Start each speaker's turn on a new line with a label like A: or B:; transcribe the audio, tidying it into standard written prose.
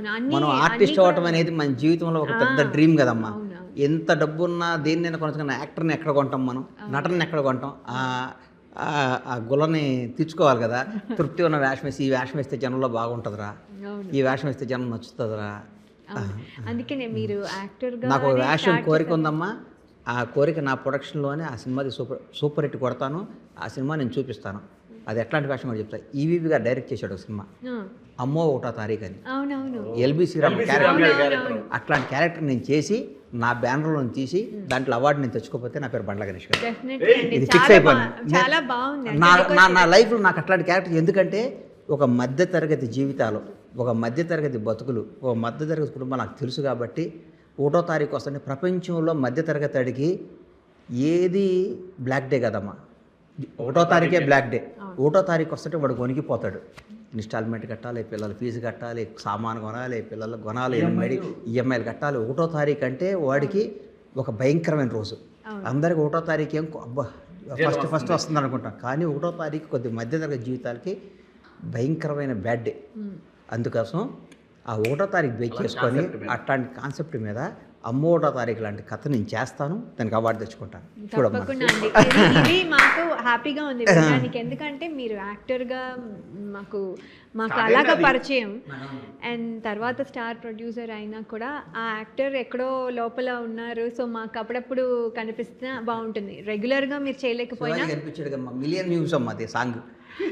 A: మనం ఆర్టిస్ట్ అవ్వటం అనేది మన జీవితంలో ఒక పెద్ద డ్రీమ్ కదమ్మా. ఎంత డబ్బున్నా దేన్నైనా కొనసాగిన యాక్టర్ని ఎక్కడ కొంటాం, మనం నటనని ఎక్కడ కొంటాం? ఆ గులని తీర్చుకోవాలి కదా. తృప్తి ఉన్న వేషం వేసి ఈ వేషం వేస్తే జనంలో బాగుంటుందిరా, ఈ వేషం వేస్తే జనం నచ్చుతుందిరా.
B: అందుకనే మీరు యాక్టర్గా
A: నాకు ఒక వేషం కోరిక ఉందమ్మా. ఆ కోరిక నా ప్రొడక్షన్లోనే ఆ సినిమాది సూపర్ హిట్ కొడతాను. ఆ సినిమా నేను చూపిస్తాను. అది ఎట్లాంటి వేషం కూడా చెప్తాను. ఈవీవి గారు డైరెక్ట్ చేశాడు ఒక సినిమా, అమ్మో 1వ తారీఖు అని. LB Sriram character. అట్లాంటి క్యారెక్టర్ నేను చేసి నా బ్యానర్లో తీసి దాంట్లో అవార్డు నేను తెచ్చుకోకపోతే నా పేరు బండ్ల గణేష్ గారు. ఇది ఫిక్స్ అయిపోయింది. నా లైఫ్లో నాకు అట్లాంటి క్యారెక్టర్. ఎందుకంటే ఒక మధ్యతరగతి జీవితాలు, ఒక మధ్యతరగతి బతుకులు, ఒక మధ్యతరగతి కుటుంబం నాకు తెలుసు కాబట్టి 1వ తారీఖు వస్తుంది. ప్రపంచంలో మధ్యతరగతి అడిగి ఏది బ్లాక్ డే కదమ్మా. 1వ తారీఖే బ్లాక్ డే. 1వ తారీఖు వస్తుంటే వాడు కొనికిపోతాడు. ఇన్స్టాల్మెంట్ కట్టాలి, పిల్లల ఫీజు కట్టాలి, సామాను కొనాలి, పిల్లలకు కొనాలి, ఈఎంఐలు కట్టాలి. 1వ తారీఖు అంటే వాడికి ఒక భయంకరమైన రోజు. అందరికి 1వ తారీఖు ఏం అబ్బా ఫస్ట్ వస్తుంది అనుకుంటాం. కానీ 1వ తారీఖు కొద్ది మధ్యతరగతి జీవితాలకి భయంకరమైన బ్యాడ్ డే. అందుకోసం ఆ 1వ తారీఖు బేక్ చేసుకొని అట్లాంటి కాన్సెప్ట్ మీద అమ్మో 1వ తారీఖు లాంటి కథ నేను చేస్తాను, దానికి అవార్డు తెచ్చుకుంటాను.
B: తప్పకుండా అండి. ఇది మాకు హ్యాపీగా ఉంది వినడానికి. ఎందుకంటే మీరు యాక్టర్గా మాకు అలాగా పరిచయం, అండ్ తర్వాత స్టార్ ప్రొడ్యూసర్ అయినా కూడా ఆ యాక్టర్ ఎక్కడో లోపల ఉన్నారు. సో మాకు అప్పుడప్పుడు కనిపిస్తే బాగుంటుంది. రెగ్యులర్గా మీరు చేయలేకపోయినా
A: కనిపించాడు. మిలియన్ వ్యూస్ అమ్మా అది సాంగ్.